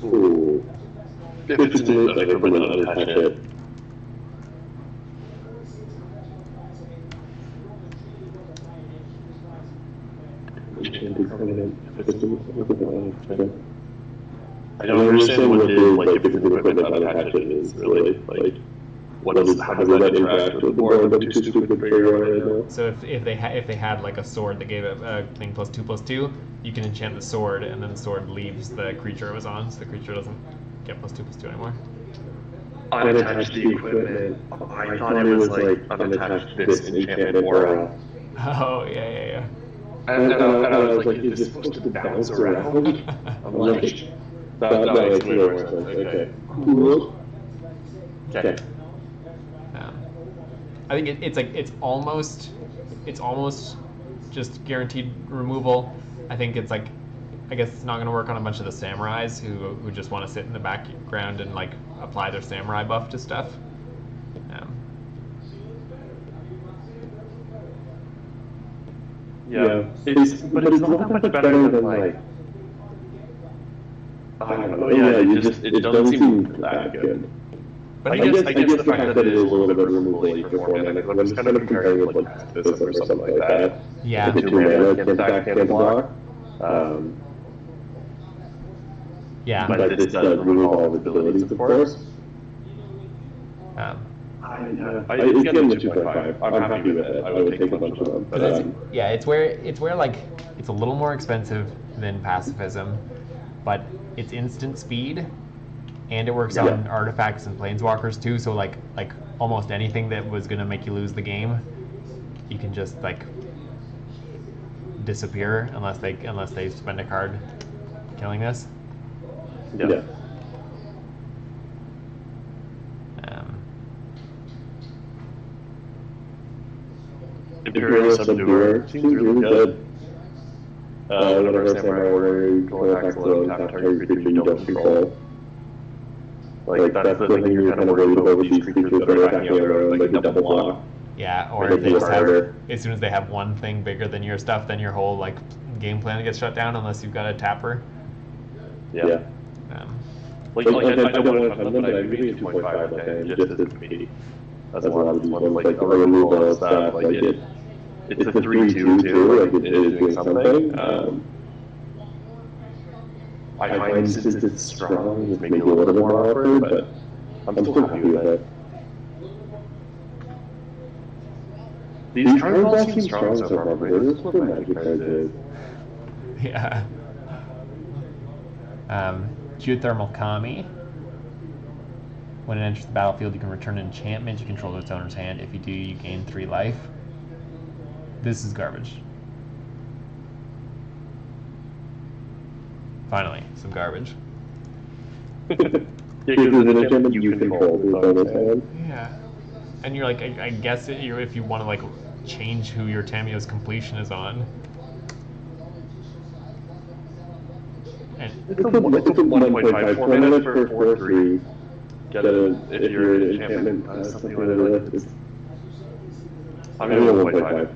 Ooh. If it's an equipment, unattach it. I don't understand what if it's an equipment unattached it is really, like, how does that interact with the board? I'm too stupid to figure out right now. So if they had like a sword that gave a thing +2/+2, you can enchant the sword, and then the sword leaves the creature it was on, so the creature doesn't get +2/+2 anymore. Unattached the equipment. I thought it was like unattached this enchanted aura. Oh yeah. And I was like, is this supposed to bounce around? I'm like, that makes way more sense. Okay. Cool. Okay. I think it's almost just guaranteed removal. I think it's like, I guess it's not going to work on a bunch of the samurais who just want to sit in the background and like apply their samurai buff to stuff. Yeah, but it's not that much better than like, I don't know. Yeah, it doesn't seem that good. But I guess the fact that it is a little bit removable for 4 mana, because I'm just kind of comparing it with like pacifism or something like that. Yeah. The 2 mana can attack, can block. Yeah. But it does remove all of its abilities, of course. It's getting the 2.5. I'm happy with it. I would take a bunch of them. But, it's where like it's a little more expensive than pacifism, but it's instant speed, and it works on artifacts and planeswalkers too. So like almost anything that was gonna make you lose the game, you can just like disappear unless they spend a card killing this. Yeah. Imperial Subduer seems really good. Whenever Samurai Warrior attacks low, tap target creature you don't control. Like, that's the thing you're kind of worried about with these creatures that are attacking on their own, like the double block. Yeah, or if they just have, as soon as they have one thing bigger than your stuff, then your whole like game plan gets shut down unless you've got a tapper. Yeah. I don't want to fund them, but I agree with 2.5, like, just as me. That's one of these ones, like, the removal and stuff, like, it's a 3-2 too, like, it is doing something. I find since it's strong, it's maybe a little bit more awkward, but I'm still happy with it. These cards all seem strong so far, but this is what the magic cards is. Yeah. Geothermal Kami. When it enters the battlefield, you can return an enchantment you control to its owner's hand. If you do, you gain 3 life. This is garbage. Finally, some garbage. Because it's an enchantment you control to its owner's hand. Yeah. And you're like, I guess if you want to like change who your Tamiyo's completion is on. And It's a 1.5, 4 mana for 4/3. get a, if your enchantment does something like that, I'm gonna 1.5.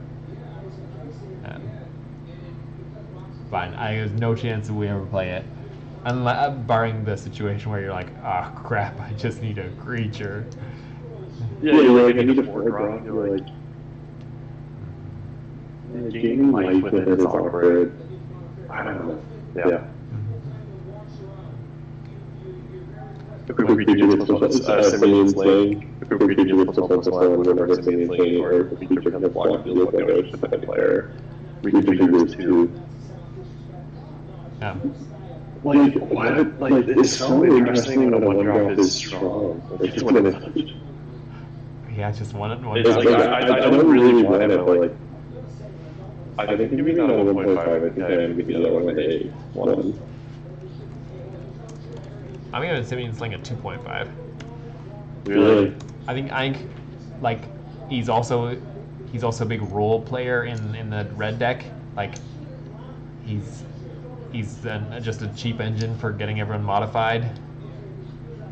Fine. There's no chance that we ever play it. Unless, barring the situation where you're like, oh crap, I just need a creature. Yeah, you're like, I need a 4-drop, you're like, gaining life with it is awkward. I don't know. Yeah. A quick creature plus Simeon Slaying. A quick creature plus +1 whenever Simeon Slaying or a creature can block deals with damage to that player. Reconfigures 2. Yeah. Like, what? Like, it's so interesting when a 1-drop is strong. Like, it's when it's... Yeah, just one It's like, I don't really want it, but like... I think giving that a 1.5, I think I am giving that one a 1. I'm giving Simeon Sling a 2.5. Really? I think, like, he's also a big role player in the red deck. Like, he's just a cheap engine for getting everyone modified.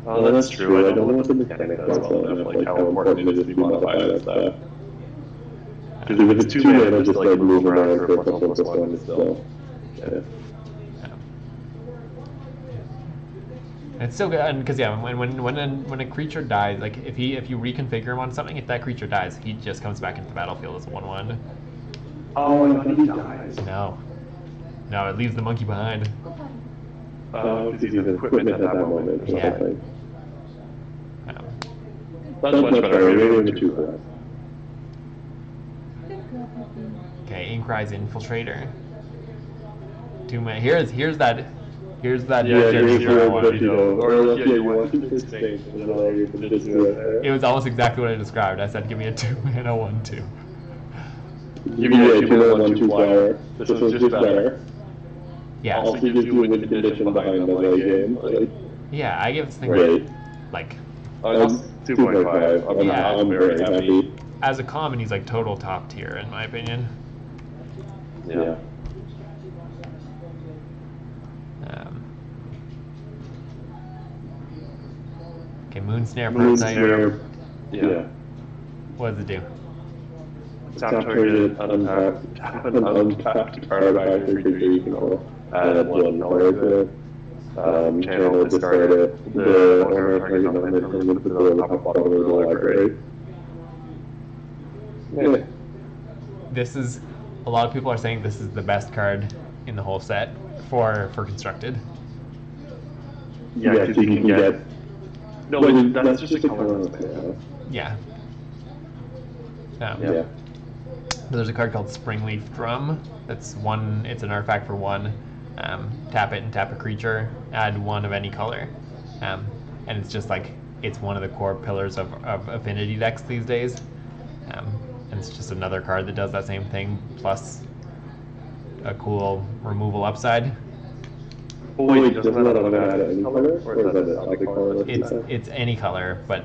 Oh, that's true. I don't know what the mechanic does well enough, like how important it is to be modified and stuff. Because if it's 2 mana, just like move around for a +1 is still... Yeah. It's so good, because when a creature dies, like if you reconfigure him on something, if that creature dies, he just comes back into the battlefield as a 1/1. Oh, I thought he dies. No, it leaves the monkey behind. Because he's an equipment at that moment or something. Yeah. That's much better. Maybe 2 for that. Okay, Inkrise Infiltrator. 2 mana. Here's that. Yeah, Jeremy you're I wanted. you know, or else, yeah, you want to sustain, and then all you can just do it. It was almost exactly what I described. I said, give me a 2 mana 1/2. Give me a 2 mana 1/2 flyer. This one's just better. Yeah. Also gives you win condition behind the late game. Like, Yeah, I give this thing right. like 2.5. Yeah. I'm very happy. as a common, he's like total top tier in my opinion. Yeah. Okay, Moonsnare Moonsnare. Prototype. Yeah. What does it do? Tap target, untap, tap an untapped artifact or creature you control. Add 1 color to it. Channel, discard it. The owner target element from the top bottom of the library. Yeah. This is, a lot of people are saying this is the best card in the whole set for constructed. Yeah, because you can get... No, that's just a colorless mana. Yeah. Yeah. There's a card called Springleaf Drum. That's one. It's an artifact for 1. Tap it and tap a creature. Add 1 of any color. And it's just like, it's one of the core pillars of affinity decks these days. And it's just another card that does that same thing, plus a cool removal upside. Oh wait, doesn't that add any color? Or is that like colorless? It's any color, but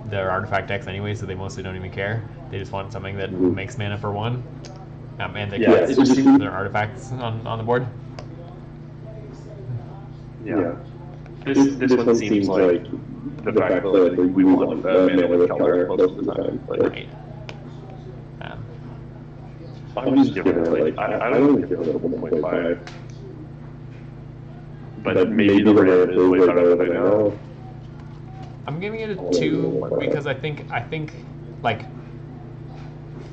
they're artifact decks anyway, so they mostly don't even care. They just want something that makes mana for 1, and they get their artifacts on the board. Yeah. This one seems like the fact that like, we want mana with color most of the time. Like, Right. I'm just giving it like I don't even give it a 1.5. But maybe the ramp is way better than I know. I'm giving it a 2 because I think like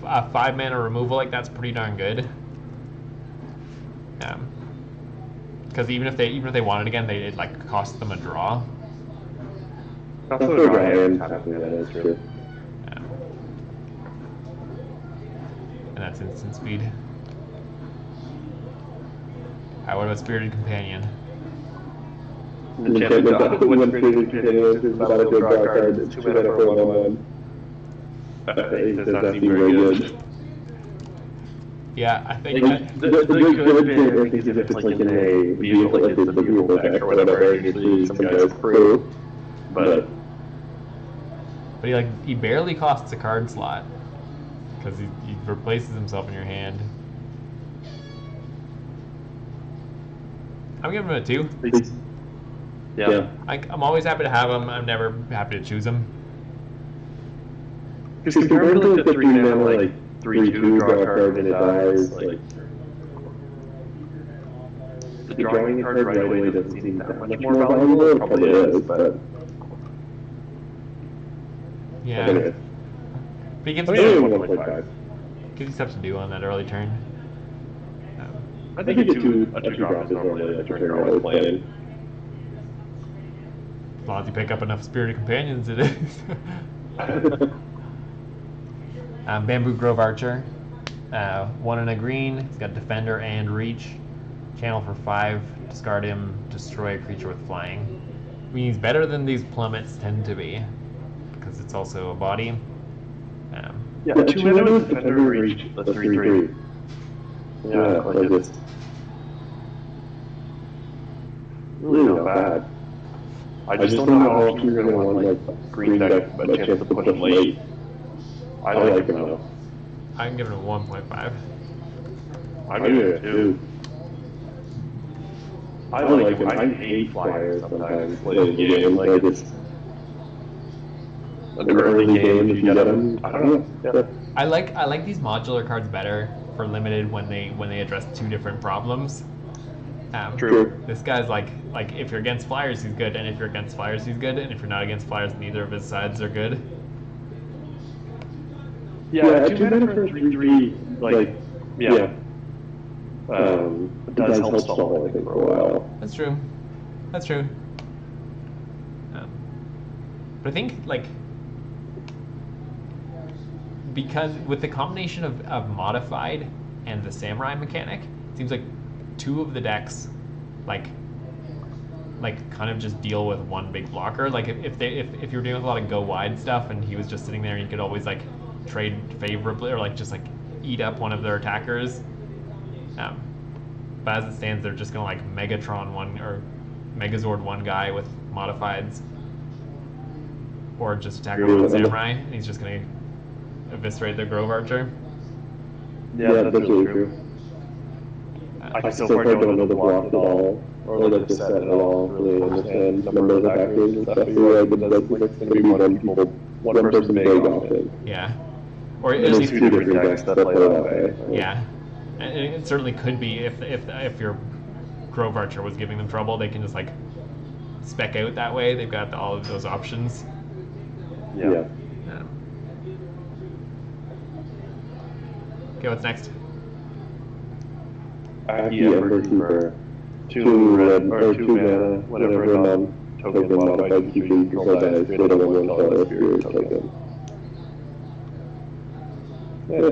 a 5 mana removal like that's pretty darn good. Because even if they want it again, it like costs them a draw. That's what a draw is happening. That is true. And that's instant speed. Alright, what about Spirited Companion? Enchantment dot when created continues is battlefield draw card. It's 2 mana for 1/1. Does that seem very good? Yeah, I think The good thing I think is if it's like in a vehicle, like it's a vehicle deck or whatever, usually some guy's crew. But he barely costs a card slot because he replaces himself in your hand. I'm giving him a 2. Yeah. I'm always happy to have him. I'm never happy to choose him. Because compared to like the 3 mana, like 3/2 draw a card and it dies, like the drawing a card right away doesn't seem that much more valuable. It probably is, but Yeah. anyway. But he gives I me, mean, 1.5. gives you stuff to do on that early turn. I think a 2-drop is normally a turn you're always playing. As long as you pick up enough Spirited Companions, it is. Bamboo Grove Archer. 1 and a green. He's got Defender and Reach. Channel for 5. Discard him. Destroy a creature with flying. I mean, he's better than these plummets tend to be, because it's also a body. Yeah, 2 mana with Defender and Reach, the 3/3. Yeah, like it's really not bad. I just don't know how often you're going to want like green deck a chance to put him late. I like him though. I can give it a 1.5. I'm giving it a 2. I like him. I hate flyers sometimes late in the game. Like it's an early game if you get him. I don't know. Yeah. I like these modular cards better for limited when they address 2 different problems. True. This guy's like if you're against flyers, he's good, and if you're against flyers, he's good, and if you're not against flyers, neither of his sides are good. Yeah, 2 mana for 3/3, like, yeah. It does help stall, I think, for a while. That's true. That's true. But I think, like, because with the combination of modified and the samurai mechanic, it seems like 2 of the decks, like kind of just deal with one big blocker. Like if you're dealing with a lot of go wide stuff and he was just sitting there, you could always like trade favorably or like just like eat up one of their attackers. But as it stands, they're just gonna like Megatron one or Megazord one guy with modifieds, or just attack him with samurai, and he's just gonna eviscerate the Grove Archer. Yeah, that's really true. I so far don't know the block at all, or like the set at all, really understand number of attackers and stuff. You're right, but that's going to be one person big often. Yeah. Or at There's least 2 different decks that play that way. Yeah. And it certainly could be if your Grove Archer was giving them trouble, they can just like spec out that way. They've got all of those options. Yeah. Okay, what's next? Ember Keeper. 2 red, or 2 mana, whenever a non-token modified keeper you control dies, create a 1/1 colorless spirit token. Yeah.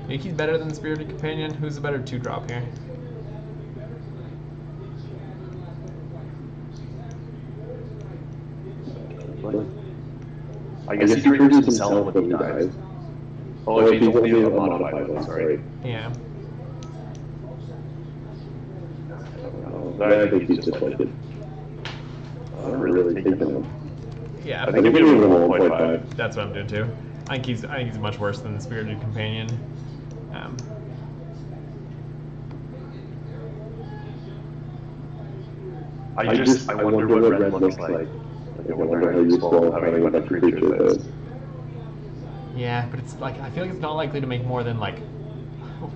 Think he's better than the Spirited Companion? Who's a better 2-drop here? I guess he triggers himself when he dies. Oh, if he's only a modified one, sorry. Yeah. I think he's just like it. I'm really taking him. Yeah. I think I'm giving him a 1.5. That's what I'm doing too. I think he's much worse than the Spirited Companion. I wonder what red looks like. I wonder how useful having a bunch of creatures is. Yeah, but it's like I feel like it's not likely to make more than like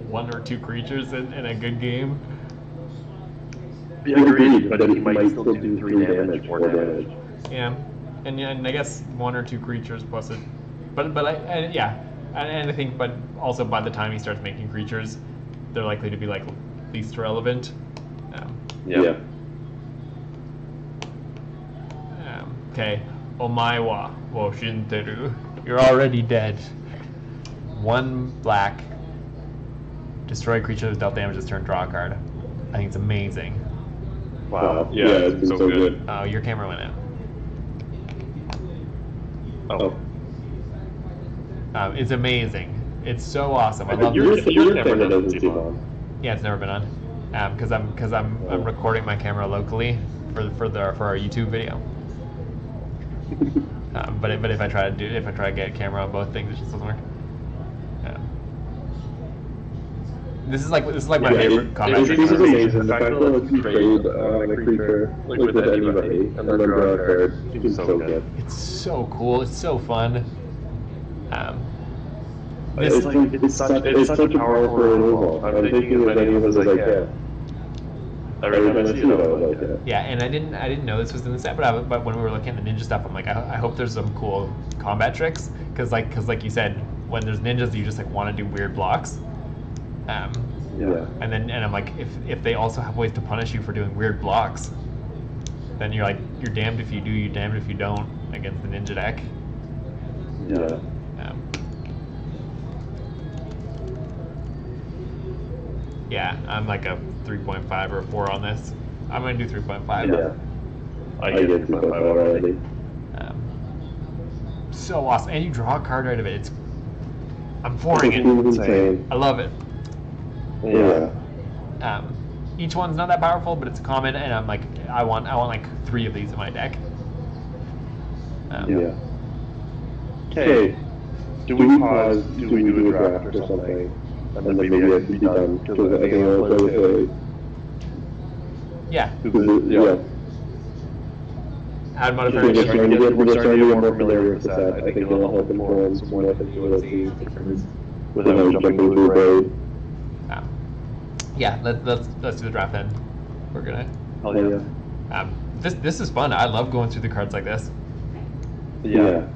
1 or 2 creatures in a good game. Yeah, agreed, but he might still do 3 damage, 4 damage. Yeah, and I guess 1 or 2 creatures plus it, but I think, but also by the time he starts making creatures, they're likely to be like least relevant. Yeah. Okay, Omaiwa wo Shinteru. You're already dead. 1 black. Destroy a creature that dealt damage this turn, draw a card. I think it's amazing. Wow. Yeah, it's been so good. Oh, your camera went out. Oh. It's amazing. It's so awesome. I love your it. camera doesn't seem on. Yeah, it's never been on. Because I'm recording my camera locally for our YouTube video. But if I try to get camera on both things, it just doesn't work. This is like my Yeah, favorite combat This trick. is amazing. The fact that it lets you trade a creature like with anybody and then draw a card seems so good. It's so cool. It's so fun. It's such a powerful removal. I'm thinking of any of us like, yeah. Every time I see it, I like it. Yeah, and I didn't know this was in the set, but when we were looking at the ninja stuff, I'm like, I hope there's some cool combat tricks, because like you said, when there's ninjas, you just like want to do weird blocks. Yeah. And I'm like, if they also have ways to punish you for doing weird blocks, then you're damned if you do, you're damned if you don't against the ninja deck. Yeah. Yeah, I'm like a 3.5 or a 4 on this. I'm gonna do 3.5. Yeah. I get 3.5 already. So awesome, and you draw a card out of it. I'm pouring it. Insane. I love it. Yeah. Each one's not that powerful, but it's a common, and I'm like, I want like 3 of these in my deck. Yeah. Okay. Do we pause? Do we do a draft or something? And then maybe I can be done because I think I want to play with it. Yeah. Yeah. Add We're modification. starting to get more familiar with the set. I think it'll help inform some more abilities without jumping through road. Yeah, let's do the draft then. We're gonna. Hell yeah. This is fun. I love going through the cards like this. Yeah.